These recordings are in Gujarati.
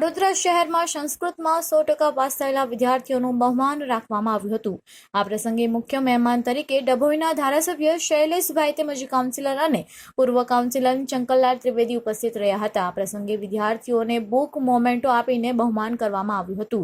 વડોદરા શહેરમાં સંસ્કૃતમાં 100% પાસ થયેલા વિદ્યાર્થીઓનું બહુમાન રાખવામાં આવ્યું હતું। આ પ્રસંગે મુખ્ય મહેમાન તરીકે ડભોઈના ધારાસભ્ય શૈલેષભાઈ તેમજ કાઉન્સિલર અને પૂર્વ કાઉન્સિલર ચંકલલાલ ત્રિવેદી ઉપસ્થિત રહ્યા હતા। આ પ્રસંગે વિદ્યાર્થીઓને બુક મોમેન્ટો આપીને બહુમાન કરવામાં આવ્યું હતું।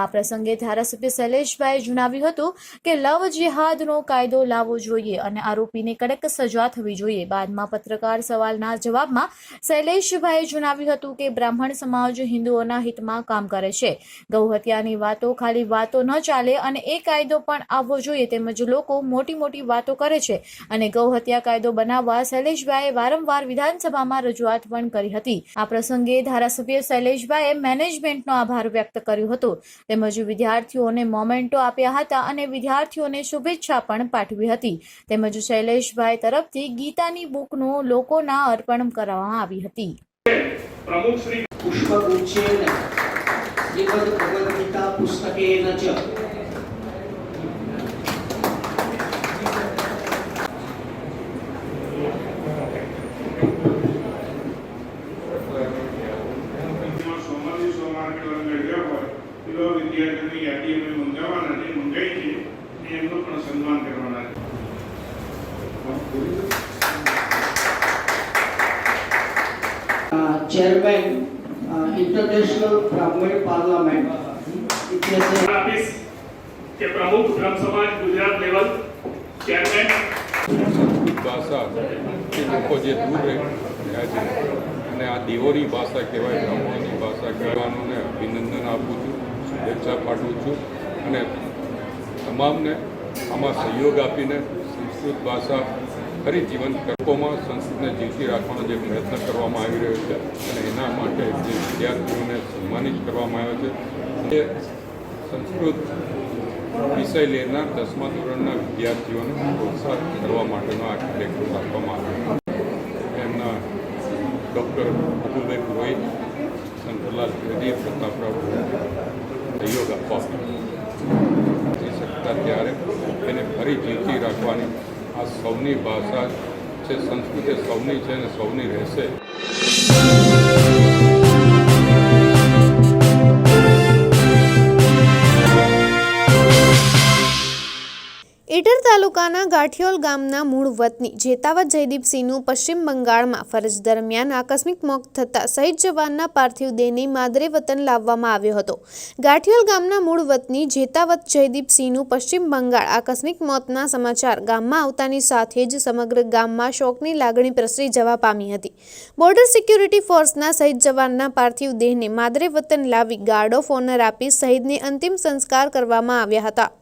આ પ્રસંગે ધારાસભ્ય શૈલેષભાઈએ જણાવ્યું હતું કે લવ જિહાદનો કાયદો લાવવો જોઈએ અને આરોપીને કડક સજા થવી જોઈએ। બાદમાં પત્રકાર સવાલના જવાબમાં શૈલેષભાઈએ જણાવ્યું હતું કે બ્રાહ્મણ સમાજ હિન્દુઓના હિતમાં કામ કરે છે। ગૌ હત્યાની વાતો ખાલી વાતો ન ચાલે અને એ કાયદો પણ આવવો જોઈએ। તેમજ લોકો મોટી વાતો કરે છે અને ગૌ હત્યા કાયદો બનાવવા શૈલેષભાઈએ વારંવાર વિધાનસભામાં રજૂઆત પણ કરી હતી। આ પ્રસંગે ધારાસભ્ય શૈલેષભાઈએ મેનેજમેન્ટનો આભાર વ્યક્ત કર્યો હતો તેમજ વિદ્યાર્થીઓને મોમેન્ટો આપ્યા હતા અને વિદ્યાર્થીઓને શુભેચ્છા પણ પાઠવી હતી। તેમજ શૈલેષભાઈ તરફથી ગીતાની બુકનું લોકોના અર્પણ કરવામાં આવી હતી। प्रमुख श्री पुष्पगुच्छेन श्रीमद् भगवद्गीता पुस्तकेन च चेयरमैन इंटरनेशनल ब्राह्मण पार्लियामेंट ऑफिस के प्रमुख ब्रह्म समाज गुजरात लेवल चेयरमैन भाषा के लोग जे दूर રહ્યા છે અને આ દેવોની ભાષા કહેવાય, બ્રાહ્મણોની ભાષા કહેવાને અભિનંદન આપું છું, શુભેચ્છા પાઠવું છું અને તમામને આમાં સહયોગ આપીને સંસ્કૃત ભાષા ફરી જીવન તકોમાં સંસ્કૃતને જીવતી રાખવાનો જે પ્રયત્ન કરવામાં આવી રહ્યો છે અને એના માટે જે વિદ્યાર્થીઓને સન્માનિત કરવામાં આવ્યો છે એ સંસ્કૃત વિષય લેનાર 10મા ધોરણના વિદ્યાર્થીઓને પ્રોત્સાહિત કરવા માટેનો આ કાર્યક્રમ રાખવામાં આવ્યો છે। એમના ડૉક્ટર અતુલભાઈ પુરોહિત, શંકરલાલ ત્રિવેદી, પ્રતાપરાવ સહયોગ આપવા થઈ શકતા ત્યારે એને ફરી જીવતી રાખવાની આ સૌની ભાષા છે, સંસ્કૃતિ સૌની છે અને સૌની રહેશે। ઈડર તાલુકાના ગાંઠિયોલ ગામના મૂળ વતની જેતાવત જયદીપસિંહનું પશ્ચિમ બંગાળમાં ફરજ દરમિયાન આકસ્મિક મોત થતાં શહીદ જવાનના પાર્થિવ દેહને માદરે વતન લાવવામાં આવ્યો હતો। ગાંઠિયોલ ગામના મૂળ વતની જેતાવત જયદીપસિંહનું પશ્ચિમ બંગાળ આકસ્મિક મોતના સમાચાર ગામમાં આવતાની સાથે જ સમગ્ર ગામમાં શોકની લાગણી પ્રસરી જવા પામી હતી। બોર્ડર સિક્યુરિટી ફોર્સના શહીદ જવાનના પાર્થિવ દેહને માદરે વતન લાવી ગાર્ડ ઓફ ઓનર આપી શહીદને અંતિમ સંસ્કાર કરવામાં આવ્યા હતા।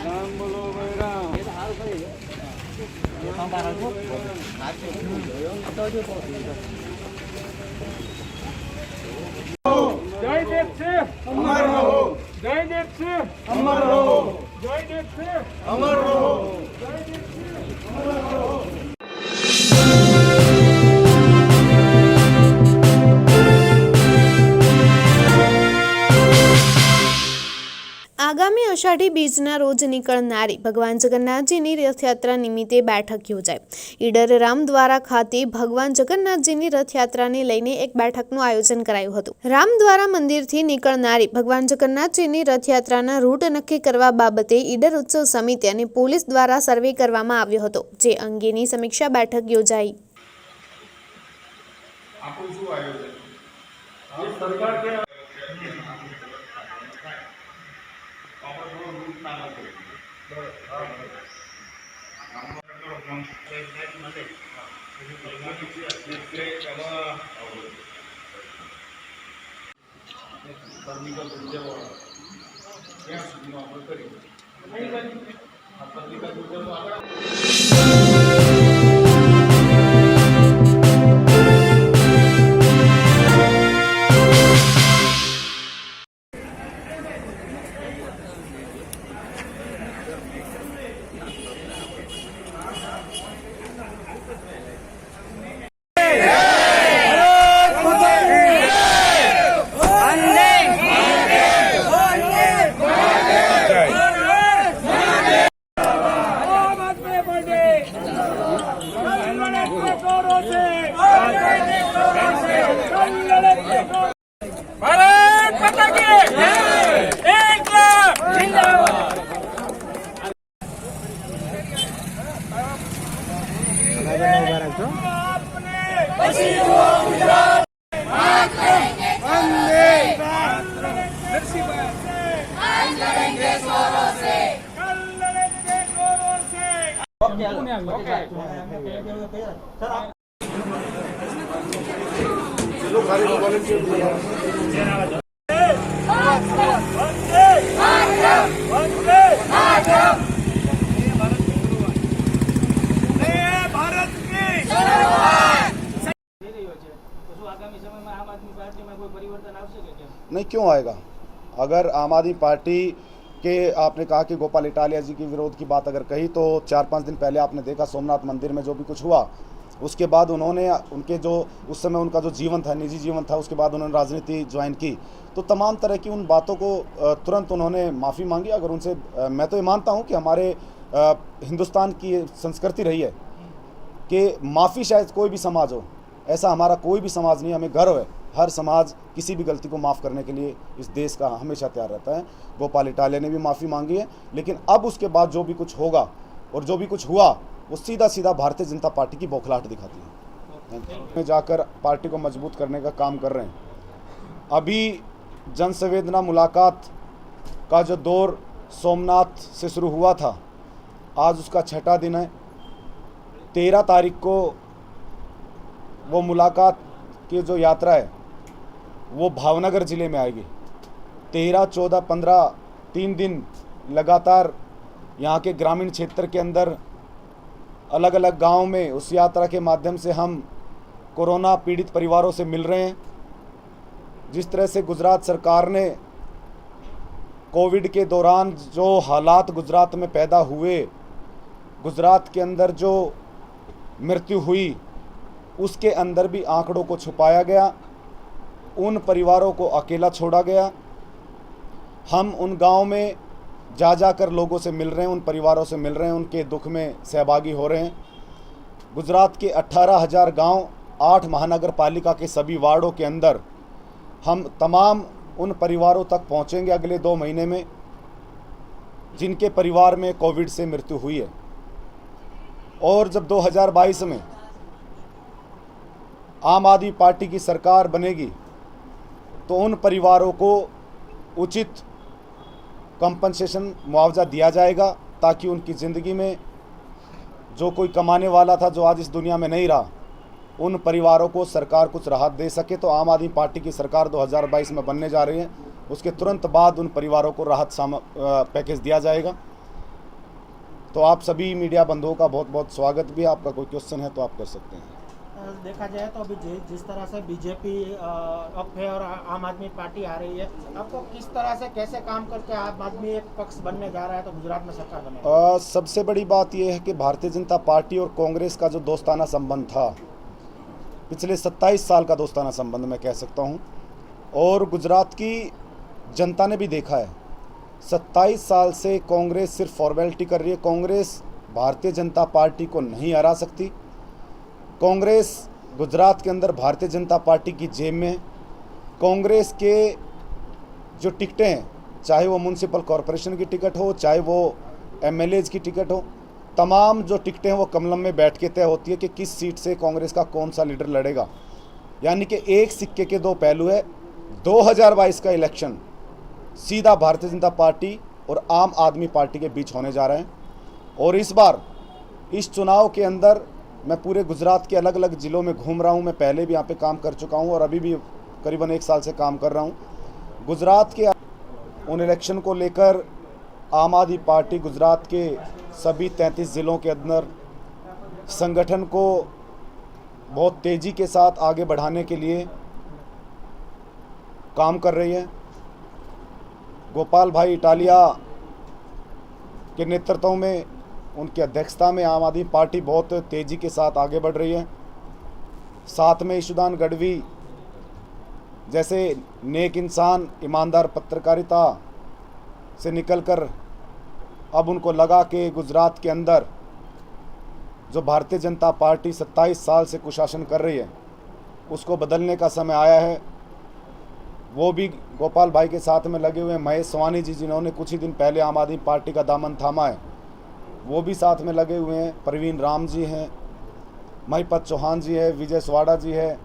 राम बोलो भाई राम। जय देव से अमर रहो, जय देव से अमर रहो, जय देव से अमर रहो, जय देव से अमर रहो। આગામી અષાઢી બીજના રોજ નીકળનારી ભગવાન જગન્નાથજીની રથયાત્રા નિમિત્તે બેઠક યોજાઈ। ઈડર રામદ્વારા ખાતે ભગવાન જગન્નાથજીની રથયાત્રાને લઈને એક બેઠકનું આયોજન કરાયું હતું। રામદ્વારા મંદિરથી નીકળનારી ભગવાન જગન્નાથજીની રથયાત્રાના રૂટ નક્કી કરવા બાબતે ઈડર ઉત્સવ સમિતિ અને પોલીસ દ્વારા સર્વે કરવામાં આવ્યો હતો, જે અંગેની સમીક્ષા બેઠક યોજાઈ। કર્મિકલ ઉદ્યોગો ત્યાં સુધીનો આપણે કરીએ આ કર્મિકલ ઉદ્યોગો આગળ आम आदमी पार्टी कल्याण के गौरव से भारत माता की एक लाख जिंदाबाद। भारत की नहीं, क्यों आएगा? अगर आम आदमी पार्टी के आपने कहा कि गोपाल इटालिया जी की विरोध की बात अगर कही तो 4-5 दिन पहले आपने देखा सोमनाथ मंदिर में जो भी कुछ हुआ, उसके बाद उन्होंने उनके जो उस समय उनका जो जीवन था, निजी जीवन था, उसके बाद उन्होंने राजनीति ज्वाइन की, तो तमाम तरह की उन बातों को तुरंत उन्होंने माफ़ी मांगी। अगर उनसे मैं तो ये मानता हूँ कि हमारे हिंदुस्तान की संस्कृति रही है कि माफ़ी शायद कोई भी समाज हो, ऐसा हमारा कोई भी समाज नहीं, हमें गर्व है हर समाज किसी भी गलती को माफ़ करने के लिए इस देश का हमेशा तैयार रहता है। गोपाल इटालिया ने भी माफ़ी मांगी है, लेकिन अब उसके बाद जो भी कुछ होगा और जो भी कुछ हुआ वो सीधा सीधा भारतीय जनता पार्टी की बौखलाहट दिखाती है। में जाकर पार्टी को मजबूत करने का काम कर रहे हैं। अभी जन संवेदना मुलाकात का जो दौर सोमनाथ से शुरू हुआ था, आज उसका 6ठा दिन है। 13 तारीख को वो मुलाकात की जो यात्रा है वो भावनगर ज़िले में आएगी। 13, 14, 15 3 दिन लगातार यहाँ के ग्रामीण क्षेत्र के अंदर अलग अलग गांव में उस यात्रा के माध्यम से हम कोरोना पीड़ित परिवारों से मिल रहे हैं। जिस तरह से गुजरात सरकार ने कोविड के दौरान जो हालात गुजरात में पैदा हुए, गुजरात के अंदर जो मृत्यु हुई, उसके अंदर भी आंकड़ों को छुपाया गया, उन परिवारों को अकेला छोड़ा गया। हम उन गांव में जा जाकर लोगों से मिल रहे हैं, उन परिवारों से मिल रहे हैं, उनके दुख में सहभागी हो रहे हैं। गुजरात के 18,000 गांव, 8 महानगर पालिका के सभी वार्डों के अंदर हम तमाम उन परिवारों तक पहुंचेंगे अगले 2 महीने में जिनके परिवार में कोविड से मृत्यु हुई है। और जब 2022 में आम आदमी पार्टी की सरकार बनेगी तो उन परिवारों को उचित कंपनसेशन मुआवजा दिया जाएगा, ताकि उनकी ज़िंदगी में जो कोई कमाने वाला था जो आज इस दुनिया में नहीं रहा, उन परिवारों को सरकार कुछ राहत दे सके। तो आम आदमी पार्टी की सरकार 2022 में बनने जा रही है, उसके तुरंत बाद उन परिवारों को राहत पैकेज दिया जाएगा। तो आप सभी मीडिया बंधुओं का बहुत बहुत स्वागत भी है। आपका कोई क्वेश्चन है तो आप कर सकते हैं। देखा जाए तो अभी जिस तरह से बीजेपी अप है और आम आदमी पार्टी आ रही है, आपको किस तरह से कैसे काम करके आम आदमी एक पक्ष बनने जा रहा है तो गुजरात में सरकार बनेगी? सबसे बड़ी बात यह है कि भारतीय जनता पार्टी और कांग्रेस का जो दोस्ताना संबंध था, पिछले 27 साल का दोस्ताना संबंध मैं कह सकता हूं, और गुजरात की जनता ने भी देखा है 27 साल से कांग्रेस सिर्फ फॉर्मेलिटी कर रही है। कांग्रेस भारतीय जनता पार्टी को नहीं हरा सकती। कांग्रेस गुजरात के अंदर भारतीय जनता पार्टी की जेब में। कांग्रेस के जो टिकटें हैं, चाहे वो म्यूनसिपल कॉरपोरेशन की टिकट हो, चाहे वो एमएलएज की टिकट हो, तमाम जो टिकटें हैं वो कमलम में बैठ के तय होती है कि किस सीट से कांग्रेस का कौन सा लीडर लड़ेगा। यानी कि एक सिक्के के 2 पहलू है। 2022 का इलेक्शन सीधा भारतीय जनता पार्टी और आम आदमी पार्टी के बीच होने जा रहे हैं। और इस बार इस चुनाव के अंदर मैं पूरे गुजरात के अलग अलग ज़िलों में घूम रहा हूं। मैं पहले भी यहाँ पे काम कर चुका हूं और अभी भी करीबन 1 साल से काम कर रहा हूं। गुजरात के उन इलेक्शन को लेकर आम आदमी पार्टी गुजरात के सभी 33 ज़िलों के अंदर संगठन को बहुत तेज़ी के साथ आगे बढ़ाने के लिए काम कर रही है। गोपाल भाई इटालिया के नेतृत्व में, उनकी अध्यक्षता में आम आदमी पार्टी बहुत तेज़ी के साथ आगे बढ़ रही है। साथ में ईशुदान गढ़वी जैसे नेक इंसान, ईमानदार पत्रकारिता से निकलकर अब उनको लगा कि गुजरात के अंदर जो भारतीय जनता पार्टी 27 साल से कुशासन कर रही है उसको बदलने का समय आया है। वो भी गोपाल भाई के साथ में लगे हुए महेश सवानी जी, जिन्होंने कुछ ही दिन पहले आम आदमी पार्टी का दामन थामा है, वो भी साथ में लगे हुए हैं। प्रवीण राम जी हैं, महिपत चौहान जी है, विजय स्वाड़ा जी है।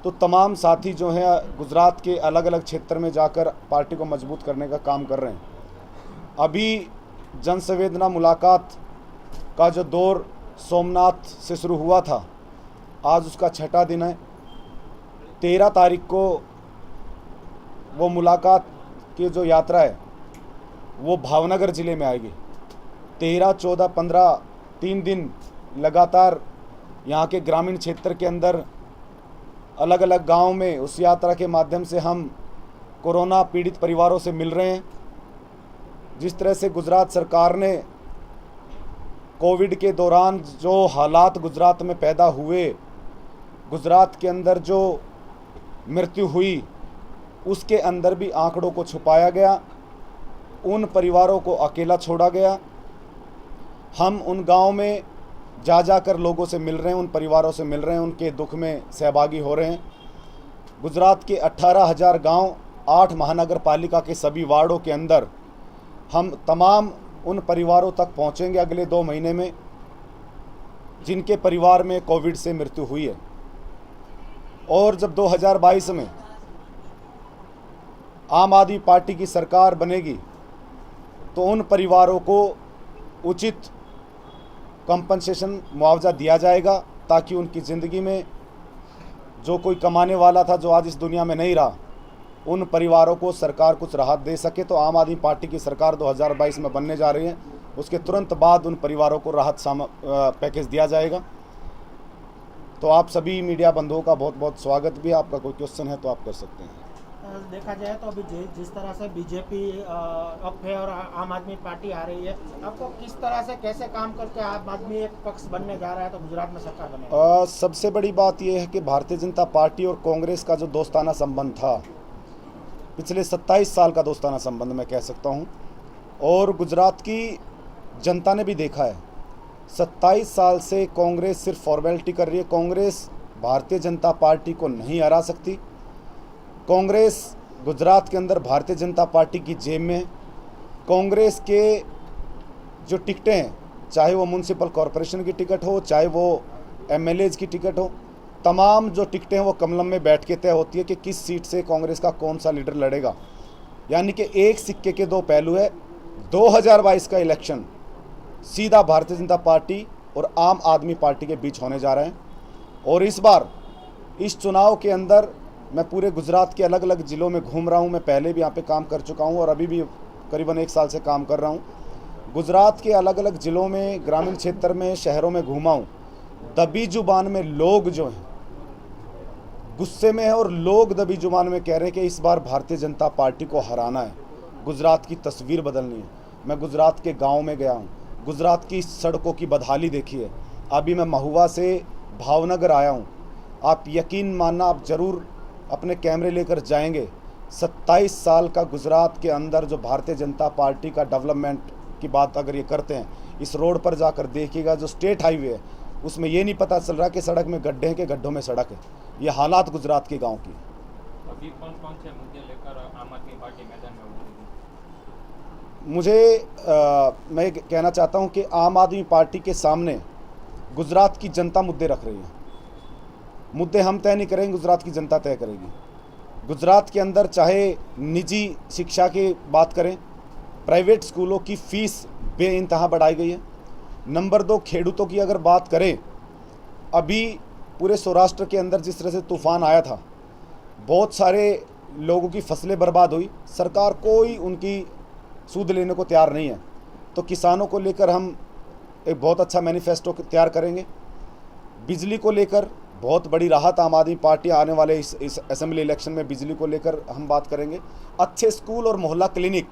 तो तमाम साथी जो हैं गुजरात के अलग अलग क्षेत्र में जाकर पार्टी को मजबूत करने का काम कर रहे हैं। अभी जन संवेदना मुलाकात का जो दौर सोमनाथ से शुरू हुआ था, आज उसका 6ठा दिन है। 13 तारीख को वो मुलाकात की जो यात्रा है वो भावनगर ज़िले में आएगी। 13, 14, 15 3 दिन लगातार यहाँ के ग्रामीण क्षेत्र के अंदर अलग अलग गांव में उस यात्रा के माध्यम से हम कोरोना पीड़ित परिवारों से मिल रहे हैं। जिस तरह से गुजरात सरकार ने कोविड के दौरान जो हालात गुजरात में पैदा हुए, गुजरात के अंदर जो मृत्यु हुई, उसके अंदर भी आंकड़ों को छुपाया गया, उन परिवारों को अकेला छोड़ा गया। हम उन गांव में जा कर लोगों से मिल रहे हैं, उन परिवारों से मिल रहे हैं, उनके दुख में सहभागी हो रहे हैं। गुजरात के 18,000 गांव, 8 महानगर पालिका के सभी वार्डों के अंदर हम तमाम उन परिवारों तक पहुंचेंगे अगले 2 महीने में जिनके परिवार में कोविड से मृत्यु हुई है। और जब 2022 में आम आदमी पार्टी की सरकार बनेगी तो उन परिवारों को उचित कंपनसेशन मुआवजा दिया जाएगा, ताकि उनकी ज़िंदगी में जो कोई कमाने वाला था जो आज इस दुनिया में नहीं रहा, उन परिवारों को सरकार कुछ राहत दे सके। तो आम आदमी पार्टी की सरकार 2022 में बनने जा रही है, उसके तुरंत बाद उन परिवारों को राहत पैकेज दिया जाएगा। तो आप सभी मीडिया बंधुओं का बहुत बहुत स्वागत भी है। आपका कोई क्वेश्चन है तो आप कर सकते हैं। देखा जाए तो अभी जिस तरह से बीजेपी अब है और आम आदमी पार्टी आ रही है, आपको किस तरह से कैसे काम करके आम आदमी एक पक्ष बनने जा रहा है तो गुजरात में सरकार बनेगी? सबसे बड़ी बात यह है कि भारतीय जनता पार्टी और कांग्रेस का जो दोस्ताना संबंध था, पिछले 27 साल का दोस्ताना संबंध मैं कह सकता हूं, और गुजरात की जनता ने भी देखा है 27 साल से कांग्रेस सिर्फ फॉर्मेलिटी कर रही है। कांग्रेस भारतीय जनता पार्टी को नहीं हरा सकती। कांग्रेस गुजरात के अंदर भारतीय जनता पार्टी की जेब में। कांग्रेस के जो टिकटें हैं, चाहे वो म्यूनसिपल कॉरपोरेशन की टिकट हो, चाहे वो एमएलएज की टिकट हो, तमाम जो टिकटें हैं वो कमलम में बैठ के तय होती है कि किस सीट से कांग्रेस का कौन सा लीडर लड़ेगा। यानी कि एक सिक्के के 2 पहलू है। 2022 का इलेक्शन सीधा भारतीय जनता पार्टी और आम आदमी पार्टी के बीच होने जा रहे हैं। और इस बार इस चुनाव के अंदर मैं पूरे गुजरात के अलग अलग ज़िलों में घूम रहा हूं। मैं पहले भी यहाँ पे काम कर चुका हूं और अभी भी करीबन 1 साल से काम कर रहा हूं। गुजरात के अलग अलग ज़िलों में, ग्रामीण क्षेत्र में, शहरों में घूमा हूं। दबी जुबान में लोग जो हैं गुस्से में है और लोग दबी जुबान में कह रहे हैं कि इस बार भारतीय जनता पार्टी को हराना है, गुजरात की तस्वीर बदलनी है। मैं गुजरात के गाँव में गया हूँ, गुजरात की सड़कों की बदहाली देखी है। अभी मैं महुआ से भावनगर आया हूँ। आप यकीन मानना, आप ज़रूर अपने कैमरे लेकर जाएंगे। 27 साल का गुजरात के अंदर जो भारतीय जनता पार्टी का डेवलपमेंट की बात अगर ये करते हैं, इस रोड पर जाकर देखिएगा, जो स्टेट हाईवे है उसमें ये नहीं पता चल रहा कि सड़क में गड्ढे हैं कि गड्ढों में सड़क है। ये हालात गुजरात के गांव की। अभी कौन-कौन से मुद्दे लेकर आम आदमी पार्टी मैदान में उतरेगी? मैं कहना चाहता हूं कि आम आदमी पार्टी के सामने गुजरात की जनता मुद्दे रख रही है। मुद्दे हम तय नहीं करेंगे, गुजरात की जनता तय करेगी। गुजरात के अंदर चाहे निजी शिक्षा की बात करें, प्राइवेट स्कूलों की फ़ीस बेइंतहा बढ़ाई गई है। नंबर 2, खेडूतों की अगर बात करें, अभी पूरे सौराष्ट्र के अंदर जिस तरह से तूफ़ान आया था, बहुत सारे लोगों की फसलें बर्बाद हुई, सरकार कोई उनकी सूद लेने को तैयार नहीं है। तो किसानों को लेकर हम एक बहुत अच्छा मैनिफेस्टो तैयार करेंगे। बिजली को लेकर बहुत बड़ी राहत आम आदमी पार्टी आने वाले इस असेंबली इलेक्शन में बिजली को लेकर हम बात करेंगे। अच्छे स्कूल और मोहल्ला क्लिनिक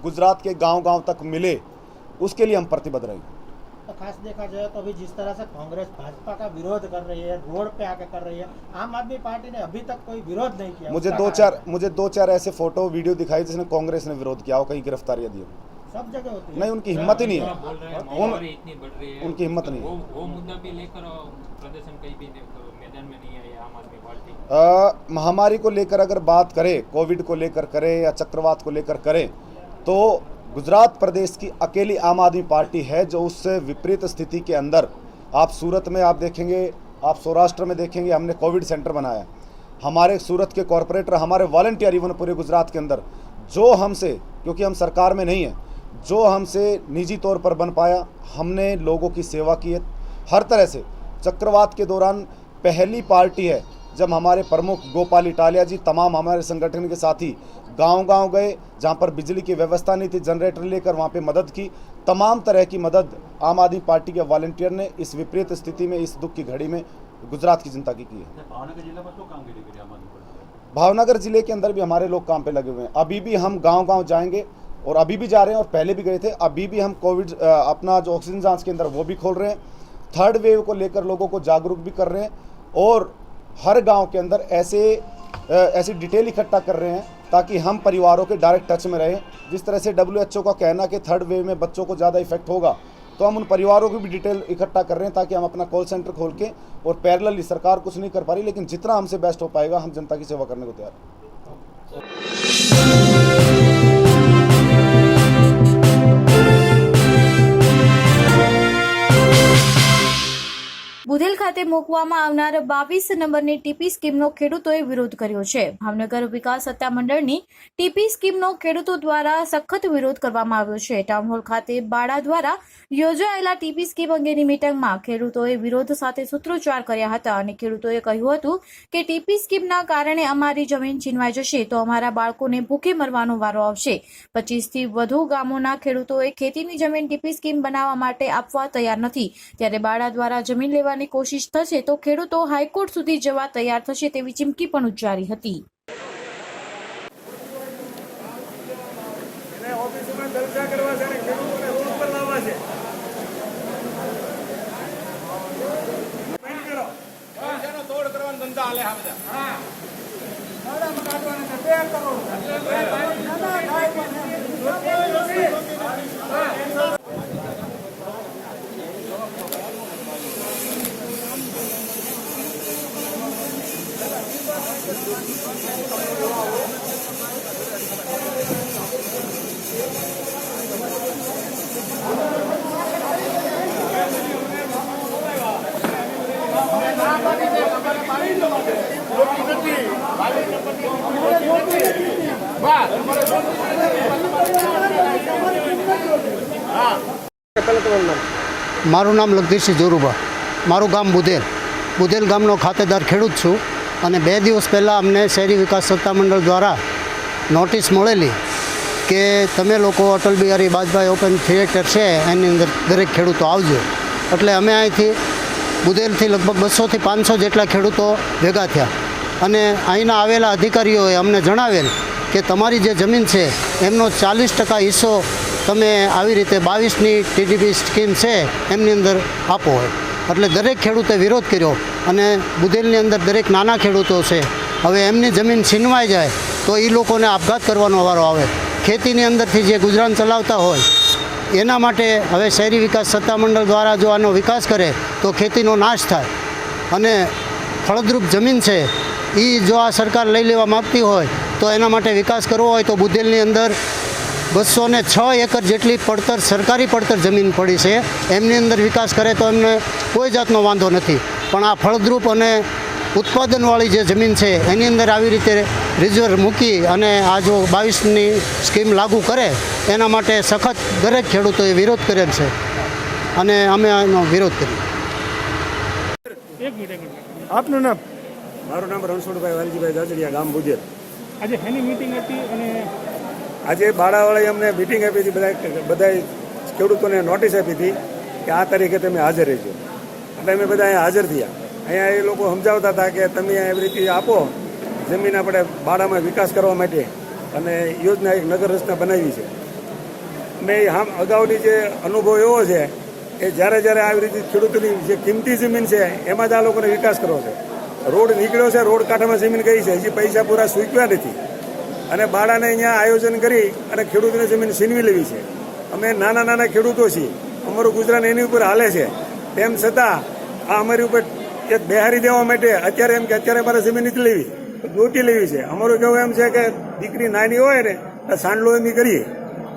गुजरात के गांव-गांव तक मिले, उसके लिए हम प्रतिबद्ध रहेंगे। तो खास देखा जाए तो अभी जिस तरह से कांग्रेस भाजपा का विरोध कर रही है, रोड पे आके कर रही है, आम आदमी पार्टी ने अभी तक कोई विरोध नहीं किया। मुझे दो चार ऐसे फोटो वीडियो दिखाई जिसने कांग्रेस ने विरोध किया हो, कहीं गिरफ्तारियां दी हो। सब जगह होती है। नहीं, उनकी हिम्मत ही नहीं है, बोल रहे हैं महामारी इतनी बढ़ रही है, उनकी हिम्मत नहीं है। वो मुद्दा भी लेकर प्रदर्शन कहीं भी मैदान में नहीं आई आम आदमी पार्टी। महामारी को लेकर अगर बात करें, कोविड को लेकर करें या चक्रवात को लेकर करें, तो गुजरात प्रदेश की अकेली आम आदमी पार्टी है जो उससे विपरीत स्थिति के अंदर, आप सूरत में आप देखेंगे, आप सौराष्ट्र में देखेंगे, हमने कोविड सेंटर बनाया। हमारे सूरत के कॉरपोरेटर, हमारे वॉलंटियर इवन पूरे गुजरात के अंदर जो हमसे, क्योंकि हम सरकार में नहीं हैं, जो हमसे निजी तौर पर बन पाया, हमने लोगों की सेवा की है हर तरह से। चक्रवात के दौरान पहली पार्टी है जब हमारे प्रमुख गोपाल इटालिया जी तमाम हमारे संगठन के साथी गांव-गांव गए, जहां पर बिजली की व्यवस्था नहीं थी, जनरेटर लेकर वहां पे मदद की। तमाम तरह की मदद आम आदमी पार्टी के वॉलंटियर ने इस विपरीत स्थिति में, इस दुख की घड़ी में गुजरात की जनता की है। भावनगर जिले के अंदर भी हमारे लोग काम पे लगे हुए हैं। अभी भी हम गाँव-गाँव जाएंगे और अभी भी जा रहे हैं और पहले भी गए थे। अभी भी हम कोविड अपना जो ऑक्सीजन जांच केंद्र वो भी खोल रहे हैं। थर्ड वेव को लेकर लोगों को जागरूक भी कर रहे हैं और हर गांव के अंदर ऐसी डिटेल इकट्ठा कर रहे हैं ताकि हम परिवारों के डायरेक्ट टच में रहें। जिस तरह से WHO का कहना कि थर्ड वेव में बच्चों को ज़्यादा इफेक्ट होगा, तो हम उन परिवारों की भी डिटेल इकट्ठा कर रहे हैं ताकि हम अपना कॉल सेंटर खोल के, और पैरेलली सरकार कुछ नहीं कर पा रही, लेकिन जितना हमसे बेस्ट हो पाएगा हम जनता की सेवा करने को तैयार हैं। બુધેલ ખાતે મૂકવામાં આવનાર 22 નંબરની ટીપી સ્કીમનો ખેડૂતોએ વિરોધ કર્યો છે। ભાવનગર વિકાસ સત્તામંડળની ટીપી સ્કીમનો ખેડૂતો દ્વારા સખત વિરોધ કરવામાં આવ્યો છે। ટાઉન હોલ ખાતે બાળા દ્વારા યોજાયેલા ટીપી સ્કીમ અંગેની મીટિંગમાં ખેડૂતોએ વિરોધ સાથે સૂત્રોચ્ચાર કર્યા હતા અને ખેડૂતોએ કહ્યું હતું કે ટીપી સ્કીમના કારણે અમારી જમીન છીનવાઈ જશે તો અમારા બાળકોને ભૂખે મરવાનો વારો આવશે। 25થી વધુ ગામોના ખેડૂતોએ ખેતીની જમીન ટીપી સ્કીમ બનાવવા માટે આપવા તૈયાર નથી, ત્યારે બાળા દ્વારા જમીન લેવાની કોશિશ થશે તો ખેડૂતો હાઈકોર્ટ સુધી જવા તૈયાર થશે તેવી ચીમકી પણ ઉચ્ચારી હતી। ઓફિસમાં જલસા કરવા છે અને ખેડૂતોને રોડ પર લાવવા છે। બંધ કરો, એનો તોડ કરવાનો ધંધા હાલે આ બધા। હા, મારા કાઢવાના છે 2 કરોડ। મારું નામ લગધીરસિંહ જોરુબા, મારું ગામ બુધેલ ગામનો ખાતેદાર ખેડૂત છું અને 2 દિવસ પહેલાં અમને શહેરી વિકાસ સત્તામંડળ દ્વારા નોટિસ મળેલી કે તમે લોકો અટલ બિહારી વાજપેયી ઓપન થિયેટર છે એની અંદર દરેક ખેડૂતો આવજો। એટલે અમે અહીંથી બુધેલથી લગભગ 200થી 500 જેટલા ખેડૂતો ભેગા થયા અને અહીંના આવેલા અધિકારીઓએ અમને જણાવેલ કે તમારી જે જમીન છે એમનો 40% હિસ્સો તમે આવી રીતે 22ની ટીડીપી સ્કીમ છે એમની અંદર આપો હોય। એટલે દરેક ખેડૂતે વિરોધ કર્યો અને બુધેલની અંદર દરેક નાના ખેડૂતો છે, હવે એમની જમીન છીનવાઈ જાય તો એ લોકોને આપઘાત કરવાનો વારો આવે। ખેતીની અંદરથી જે ગુજરાન ચલાવતા હોય એના માટે હવે શહેરી વિકાસ સત્તામંડળ દ્વારા જો આનો વિકાસ કરે તો ખેતીનો નાશ થાય અને ફળદ્રુપ જમીન છે એ જો આ સરકાર લઈ લેવા માગતી હોય તો એના માટે વિકાસ કરવો હોય તો બુધેલની અંદર 206 એકર જેટલી પડતર સરકારી પડતર જમીન પડી છે, એમની અંદર વિકાસ કરે તો એમને કોઈ જાતનો વાંધો નથી। પણ આ ફળદ્રુપ અને ઉત્પાદનવાળી જે જમીન છે એની અંદર આવી રીતે રિઝર્વ મૂકી અને આ જો 22ની સ્કીમ લાગુ કરે એના માટે સખત દરેક ખેડૂતોએ વિરોધ કરેલ છે અને અમે આનો વિરોધ કરીએ। આપનું નામ? મારું નામ રણછોડભાઈ વાલજીભાઈ જાજડિયા, ગામ બુધેલ। આજે એની મીટિંગ હતી અને આજે બાળાવાળાએ અમને મિટિંગ આપી હતી, બધા ખેડૂતોને નોટિસ આપી હતી કે આ તારીખે તમે હાજર રહેજો. એટલે અમે બધા અહીંયા હાજર થયા. અહીંયા એ લોકો સમજાવતા હતા કે તમે એવી રીતે આપો જમીન આપણે બાળામાં વિકાસ કરવા માટે, અને યોજના એક નગર રચના બનાવી છે. મેં અગાઉની જે અનુભવ એવો છે કે જ્યારે આવી રીતે ખેડૂતોની જે કિંમતી જમીન છે એમાં જ આ લોકોને વિકાસ કરવો છે. રોડ નીકળ્યો છે, રોડ કાંઠામાં જમીન ગઈ છે, હજી પૈસા પૂરા સૂક્યા નથી, અને બાળાને અહીંયા આયોજન કરી અને ખેડૂતોની જમીન છીનવી લેવી છે. અમે નાના ખેડૂતો છીએ, અમારું ગુજરાત એની ઉપર હાલે છે. તેમ છતાં આ અમારી ઉપર એક બેહારી દેવા માટે અત્યારે એમ કે અત્યારે અમારે જમીન નથી લેવી, ગોતી લેવી છે. અમારું કહેવું એમ છે કે દીકરી નાની હોય ને તો સાંડલો એમ કરીએ,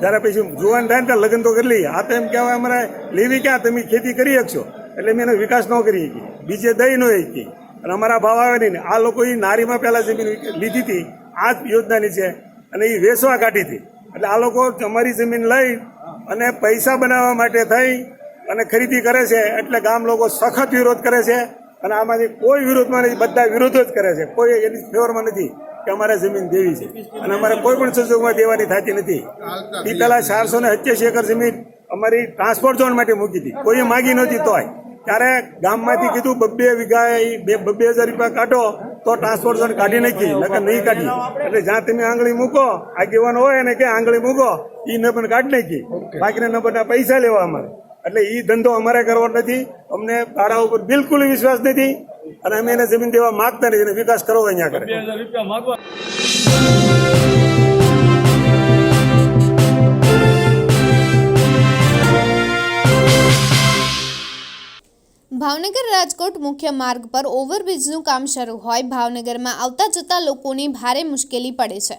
જ્યારે પછી જુવાન થાય ને ત્યાં લગ્ન તો કરી લઈએ. આ તો એમ કહેવાય અમારે લેવી ક્યાં, તમે ખેતી કરી શકશો, એટલે અમે એનો વિકાસ ન કરી શકીએ, બીજે દઈ ન શકીએ, અને અમારા ભાવ આવે નહીં. આ લોકો એ નારીમાં પહેલાં જમીન લીધી હતી, આ જ યોજનાની છે, અને એ વેચવા કાઢી હતી. એટલે આ લોકો અમારી જમીન લઈ અને પૈસા બનાવવા માટે થઈ અને ખરીદી કરે છે. એટલે ગામ લોકો સખત વિરોધ કરે છે, અને આમાંથી કોઈ વિરોધમાં નથી, બધા વિરોધ જ કરે છે. કોઈ એની ફેવરમાં નથી કે અમારે જમીન દેવી છે, અને અમારે કોઈ પણ સંજોગમાં દેવાની થતી નથી. એ પહેલાં 487 એકર જમીન અમારી ટ્રાન્સપોર્ટ ઝોન માટે મૂકી હતી, કોઈએ માગી નહોતી. તોય ત્યારે ગામમાંથી કીધું 2 વીઘા 2,000 રૂપિયા કાઢો તો ટ્રાન્સપોર્ટ ઝોન કાઢી નાખી, નકર નહીં કાઢી. એટલે જ્યાં તમે આંગળી મૂકો, આગેવાન હોય ને કે આંગળી મૂકો, એ ન પણ કાઢી નાખી, બાકીના નંબરના પૈસા લેવા અમારે. એટલે એ ધંધો અમારે કરવો નથી. અમને ભાડા ઉપર બિલકુલ વિશ્વાસ નથી, અને અમે એને જમીન દેવા માંગતા નથી, એને વિકાસ કરવો અહીંયા કરે. ભાવનગર રાજકોટ મુખ્ય માર્ગ પર ઓવરબ્રિજનું કામ શરૂ હોય ભાવનગરમાં આવતા જતા લોકોની ભારે મુશ્કેલી પડે છે.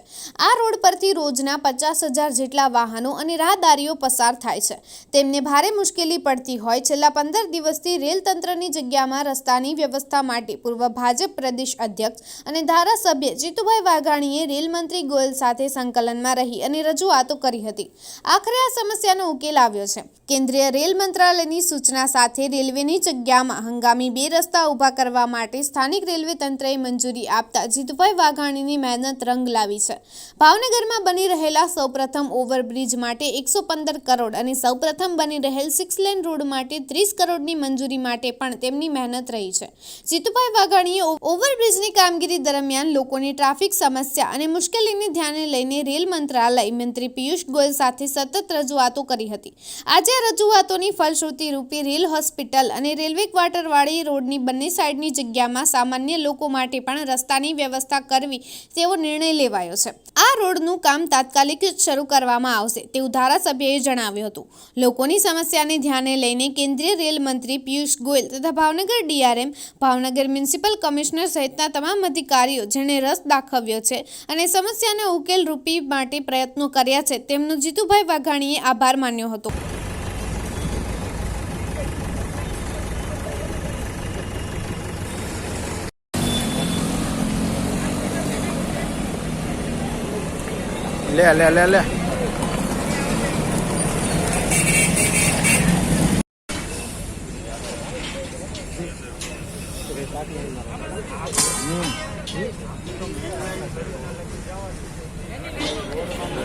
આ રોડ પરથી રોજના 50,000 જેટલા વાહનો અને રાહદારીઓ પસાર થાય છે. તેમને ભારે મુશ્કેલી પડતી હોય છેલ્લા 15 દિવસથી રેલ તંત્રની જગ્યામાં રસ્તાની વ્યવસ્થા માટે પૂર્વ ભાજપ પ્રદેશ અધ્યક્ષ અને ધારાસભ્ય જીતુભાઈ વાઘાણીએ રેલ મંત્રી ગોયલ સાથે સંકલનમાં રહી અને રજૂઆતો કરી હતી. આખરે આ સમસ્યાનો ઉકેલ આવ્યો છે. કેન્દ્રીય રેલ મંત્રાલયની સૂચના સાથે રેલવેની જગ્યામાં હંગામી 2 રસ્તા ઊભા કરવા માટે સ્થાનિક રેલવે તંત્રએ મંજૂરી આપતા જીતુભાઈ વાઘાણીની મહેનત રંગ લાવી છે. ભાવનગરમાં બની રહેલા સૌપ્રથમ ઓવરબ્રિજ માટે 115 કરોડ અને સૌપ્રથમ બની રહેલ 6 લેન રોડ માટે 30 કરોડની મંજૂરી માટે પણ તેમની મહેનત રહી છે. જીતુભાઈ વાઘાણીએ ઓવરબ્રિજની કામગીરી દરમિયાન લોકોની ટ્રાફિક સમસ્યા અને મુશ્કેલીને ધ્યાને લઈને રેલ મંત્રાલય મંત્રી પિયુષ ગોયલ સાથે સતત રજૂઆતો કરી હતી. આજે રજૂઆતોની ફલશ્રુતિ રૂપે રેલ હોસ્પિટલ અને રેલવે ક્વાર્ટરવાળી રોડની બંને સાઈડની જગ્યામાં સામાન્ય લોકો માટે પણ રસ્તાની વ્યવસ્થા કરવી તેવો નિર્ણય લેવાયો છે. આ રોડનું કામ તાત્કાલિક શરૂ કરવામાં આવશે તેવું ધારાસભ્યએ જણાવ્યું હતું. લોકોની સમસ્યાને ધ્યાને લઈને કેન્દ્રીય રેલ મંત્રી પિયુષ ગોયલ તથા Bhavnagar DRM, Bhavnagar municipal commissioner સહિતના તમામ અધિકારીઓ જેણે રસ દાખવ્યો છે અને સમસ્યાને ઉકેલ રૂપી માટે પ્રયત્નો કર્યા છે તેમનો જીતુભાઈ વાઘાણીએ આભાર માન્યો હતો. લે લે લે લે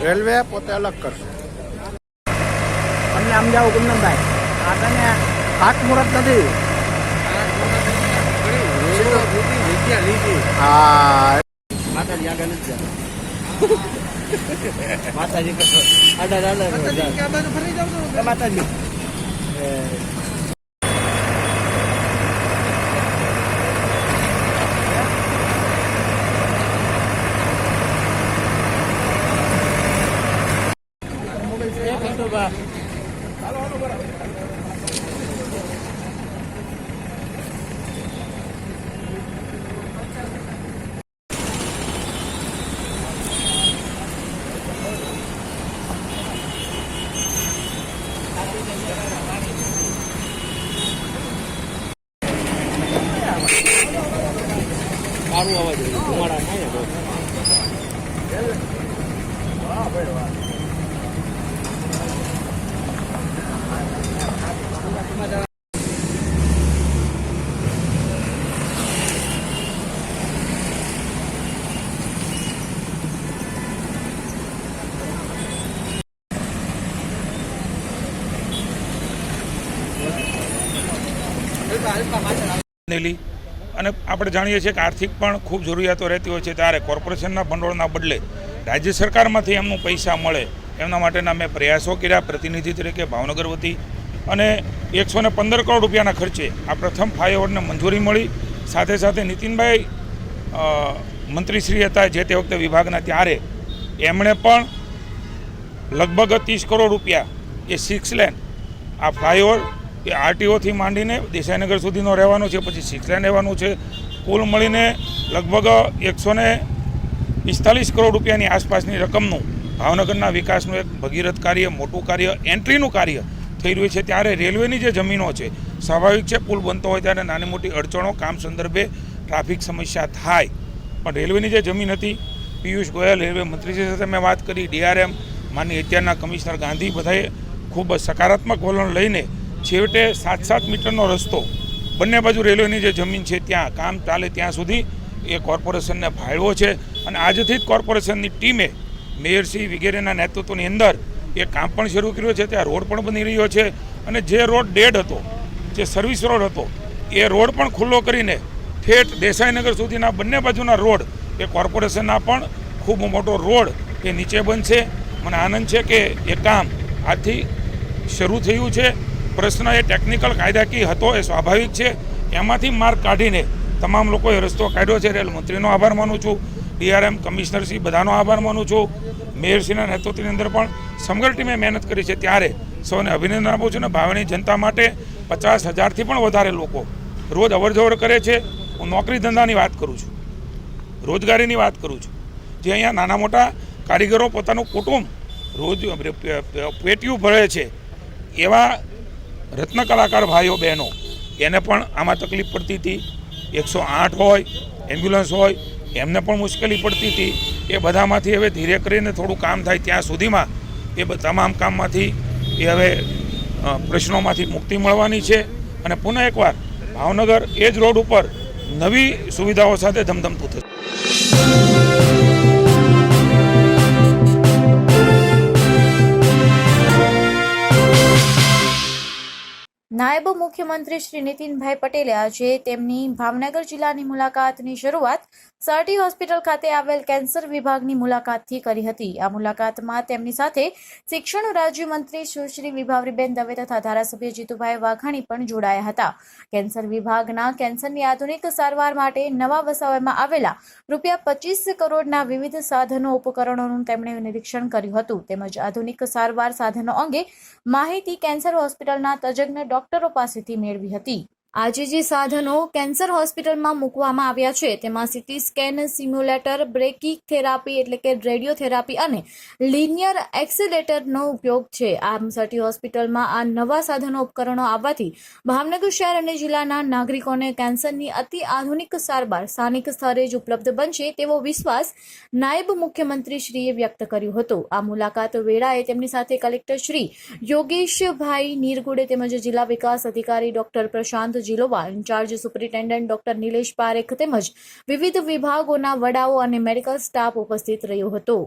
રેલવે પોતે અલગ કરશે. અમને આમ જાવ ગુમનમભાઈ, આ તને ખાતમુહૂર્ત નથી. હા માતાજી આગળ નથી જવાનું. માતાજી માતાજી સારું આવવા જોઈએ, ધુમાડા થાય ને. નેલી અને આપણે જાણીએ છીએ કે આર્થિક પણ ખૂબ જરૂરિયાતો રહેતી હોય છે, ત્યારે કોર્પોરેશનના ભંડોળના બદલે રાજ્ય સરકારમાંથી એમનું પૈસા મળે એમના માટેના મેં પ્રયાસો કર્યા પ્રતિનિધિ તરીકે ભાવનગર વતી, અને 115 કરોડ રૂપિયાના ખર્ચે આ પ્રથમ ફ્લાયઓવરને મંજૂરી મળી. સાથે સાથે નીતિનભાઈ મંત્રીશ્રી હતા જે તે વખતે વિભાગના, ત્યારે એમણે પણ લગભગ 30 કરોડ રૂપિયા એ 6 લેન આ ફ્લાયઓવર એ આરટીઓથી માંડીને દેસાઈનગર સુધીનો રહેવાનો છે, પછી 6 લેન રહેવાનું છે. કુલ મળીને લગભગ 145 કરોડ રૂપિયાની આસપાસની રકમનું ભાવનગરના વિકાસનું એક ભગીરથ કાર્ય, મોટું કાર્ય, એન્ટ્રીનું કાર્ય થઈ રહ્યું છે. ત્યારે રેલવેની જે જમીનો છે, સ્વાભાવિક છે પુલ બનતો હોય ત્યારે નાની મોટી અડચણો, કામ સંદર્ભે ટ્રાફિક સમસ્યા થાય, પણ રેલવેની જે જમીન હતી, પિયુષ ગોયલ રેલવે મંત્રીશ્રી સાથે મેં વાત કરી, ડીઆરએમ માનની અત્યારના કમિશનર ગાંધી, બધાએ ખૂબ સકારાત્મક વલણ લઈને છેવટે 7-7 મીટરનો રસ્તો બંને બાજુ રેલવેની જે જમીન છે ત્યાં કામ ચાલે ત્યાં સુધી એ કોર્પોરેશનને ફાળવ્યો છે. અને આજથી જ કોર્પોરેશનની ટીમે મેયરશ્રી વગેરેના નેતૃત્વની અંદર એ કામ પણ શરૂ કર્યું છે. ત્યાં રોડ પણ બની રહ્યો છે, અને જે રોડ ડેડ હતો, જે સર્વિસ રોડ હતો, એ રોડ પણ ખુલ્લો કરીને ઠેઠ દેસાઈનગર સુધીના બંને બાજુના રોડ એ કોર્પોરેશનના પણ ખૂબ મોટો રોડ એ નીચે બનશે. મને આનંદ છે કે એ કામ આજથી શરૂ થયું છે. પ્રશ્ન એ ટેકનિકલ કાયદાકીય હતો, એ સ્વાભાવિક છે, એમાંથી માર્ગ કાઢીને તમામ લોકોએ રસ્તો કાઢ્યો છે. રેલ મંત્રીનો આભાર માનું છું, ડીઆરએમ કમિશનરશ્રી બધાનો આભાર માનું છું, મેયરશ્રીના નેતૃત્વની અંદર પણ સમગ્ર ટીમે મહેનત કરી છે. ત્યારે સૌને અભિનંદન આપું છું. અને ભાવની જનતા માટે 50,000થી પણ વધારે લોકો રોજ અવરજવર કરે છે. હું નોકરી ધંધાની વાત કરું છું, રોજગારીની વાત કરું છું, જે અહીંયા નાના મોટા કારીગરો પોતાનું કુટુંબ રોજ પેટીયું ભરે છે, એવા રત્ન કલાકાર ભાઈઓ બહેનો એને પણ આમાં તકલીફ પડતી હતી. 108 હોય, એમ્બ્યુલન્સ હોય, એમને પણ મુશ્કેલી પડતી હતી. એ બધામાંથી હવે ધીરે કરીને થોડું કામ થાય ત્યાં સુધીમાં એ તમામ કામમાંથી એ હવે પ્રશ્નોમાંથી મુક્તિ મળવાની છે. અને પુનઃ એકવાર ભાવનગર એ જ રોડ ઉપર નવી સુવિધાઓ સાથે ધમધમતું થશે. નાયબ મુખ્યમંત્રી શ્રી નીતિનભાઈ પટેલે આજે તેમની ભાવનગર જિલ્લાની મુલાકાતની શરૂઆત સર હોસ્પિટલ ખાતે આવેલ કેન્સર વિભાગની મુલાકાતથી કરી હતી. આ મુલાકાતમાં તેમની સાથે શિક્ષણ રાજ્યમંત્રી સુશ્રી વિભાવરીબેન દવે તથા ધારાસભ્ય જીતુભાઈ વાઘાણી પણ જોડાયા હતા. કેન્સર વિભાગના કેન્સરની આધુનિક સારવાર માટે નવા વસાવવામાં આવેલા ₹25 કરોડના વિવિધ સાધનો ઉપકરણોનું તેમણે નિરીક્ષણ કર્યું હતું. તેમજ આધુનિક સારવાર સાધનો અંગે માહિતી કેન્સર હોસ્પિટલના તજજ્ઞ ડોક્ટરો પાસેથી મેળવી હતી. આજે જે સાધનો કેન્સર હોસ્પિટલમાં મૂકવામાં આવ્યા છે તેમાં CT scan, simulator, brachytherapy એટલે કે રેડિયોથેરાપી અને લિનિયર એક્સિલેટરનો ઉપયોગ છે. આમ સટી હોસ્પિટલમાં આ નવા સાધનો ઉપકરણો આવવાથી ભાવનગર શહેર અને જિલ્લાના નાગરિકોને કેન્સરની અતિ આધુનિક સારવાર સ્થાનિક સ્તરે જ ઉપલબ્ધ બનશે તેવો વિશ્વાસ નાયબ મુખ્યમંત્રીશ્રીએ વ્યક્ત કર્યો હતો. આ મુલાકાત વેળાએ તેમની સાથે કલેક્ટર શ્રી યોગેશભાઈ નીરગુડે તેમજ જિલ્લા વિકાસ અધિકારી doctor Prashant Jilova, in charge superintendent doctor Nilesh Parekh તેમજ વિવિધ વિભાગોના વડાઓ અને મેડિકલ સ્ટાફ ઉપસ્થિત રહ્યો હતો.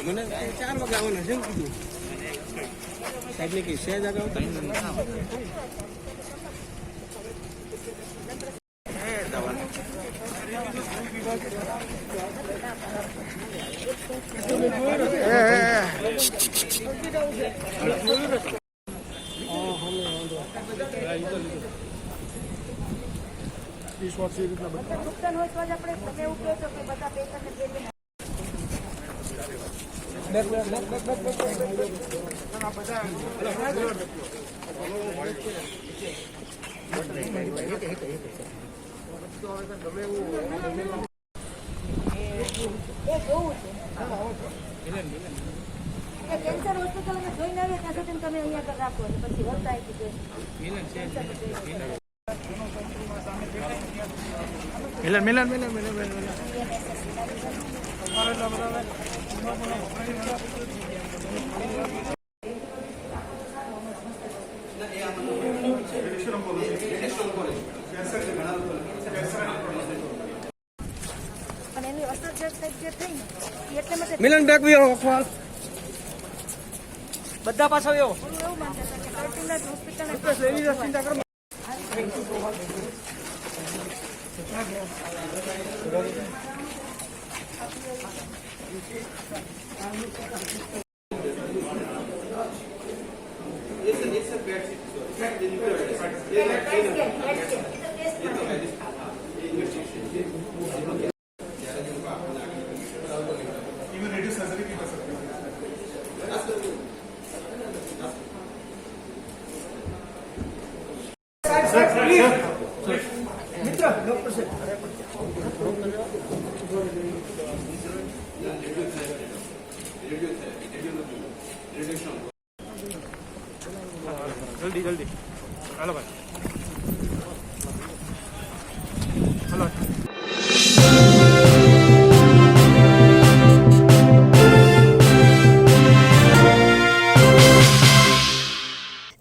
મને 4 વાગે આવવાના છે કીધું સાહેબ ને કે સહેજ આગળ વિશ્વાસ છે એ રીતના બધા નુકસાન હોય તો જ આપણે તમે એવું કહો છો કે બધા પેશન્ટને ફેરવીને કેન્સર હોસ્પિટલમાં જોઈને આવે ત્યાં સુધી તમે અહીંયા આગળ રાખો અને પછી વળતા અને એની અસર જે થઈ ને એટલે માટે મિલન બેક બી અખવાલ બધા પાછા આવ્યો એવું માનતા હતા કે કર્ટિંગના હોસ્પિટલને એવી ચિંતા કરો જલ્દી જલ્દી હાલો ભાઈ હાલો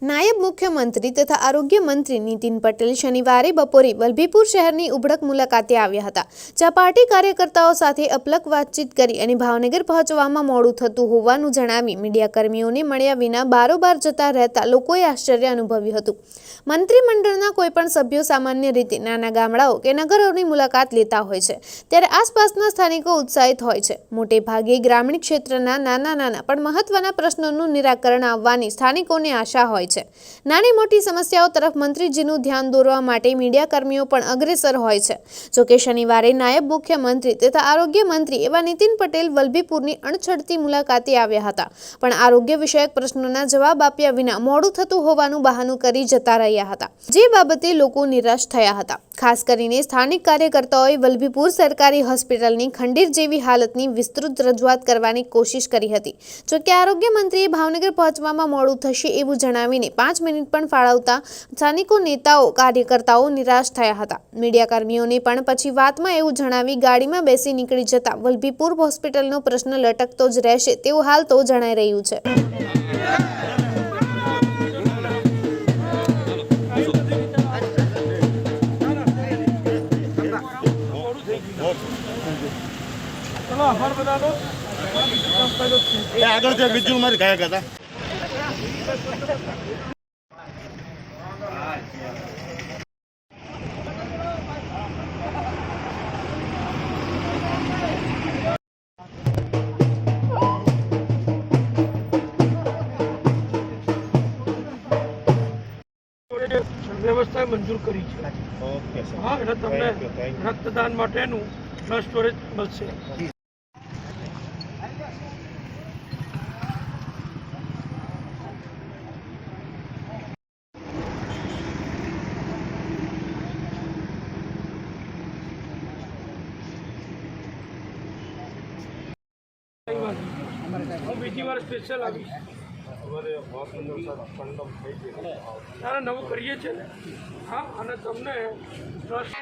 નાયબ મુખ્યમંત્રી તથા આરોગ્ય મંત્રી નીતિન પટેલ શનિવારે બપોરે વલભીપુર શહેરની ઉબડક મુલાકાતે આવ્યા હતા, જ્યાં પાર્ટી કાર્યકર્તાઓ સાથે અપલક વાતચીત કરી અને ભાવનગર પહોંચવામાં મોડું થતું હોવાનું જણાવી મીડિયાકર્મીઓને મળ્યા વિના બારોબાર જતા રહેતા લોકોએ આશ્ચર્ય અનુભવ્યું હતું. મંત્રીમંડળના કોઈપણ સભ્યો સામાન્ય રીતે નાના ગામડાઓ કે નગરોની મુલાકાત લેતા હોય છે, ત્યારે આસપાસના સ્થાનિકો ઉત્સાહિત હોય છે. મોટે ભાગે ગ્રામીણ ક્ષેત્રના નાના પણ મહત્વના પ્રશ્નોનું નિરાકરણ આવવાની સ્થાનિકોને આશા હોય છે. નાની મોટી સમસ્યાઓ તરફ મંત્રીજીનું ધ્યાન દોરવા માટે મીડિયાકર્મીઓ પણ અગ્રેસર હોય છે. જોકે શનિવારે નાયબ મુખ્યમંત્રી તથા આરોગ્ય મંત્રી એવા નીતિન પટેલ વલભીપુરની અણછડતી મુલાકાતે આવ્યા હતા, પણ આરોગ્ય વિષયક પ્રશ્નોના જવાબ આપ્યા વિના મોડું થતું હોવાનું બહાનું કરી જતા રહ્યા હતા, જે બાબતે લોકો નિરાશ થયા હતા. ખાસ કરીને સ્થાનિક કાર્યકર્તાઓએ વલભીપુર સરકારી હોસ્પિટલની ખંડેર જેવી હાલતની વિસ્તૃત રજૂઆત કરવાની કોશિશ કરી હતી. જોકે આરોગ્ય મંત્રીએ ભાવનગર પહોંચવામાં મોડું થશે એવું જણાવીને 5 મિનિટ પણ ફાળવતા સ્થાનિકો નેતાઓ કાર્યકર્તાઓ નિરાશ થયા હતા. મીડિયાકર્મીઓને પણ પછી વાતમાં એવું જણાવી ગાડીમાં બેસી નીકળી જતા વલભીપુર હોસ્પિટલનો પ્રશ્ન લટકતો જ રહેશે તેવું હાલ તો જણાઈ રહ્યું છે. આગળ બીજું મારે ગયા હતા વ્યવસ્થા મંજૂર કરી છે. હા, એટલે તમને રક્તદાન માટેનું બ્લડ સ્ટોરેજ મળશે. બીજી વાર સ્પેશિયલ આવીશ. નવું કરીએ છીએ ને. હા, અને તમને ટ્રસ્ટ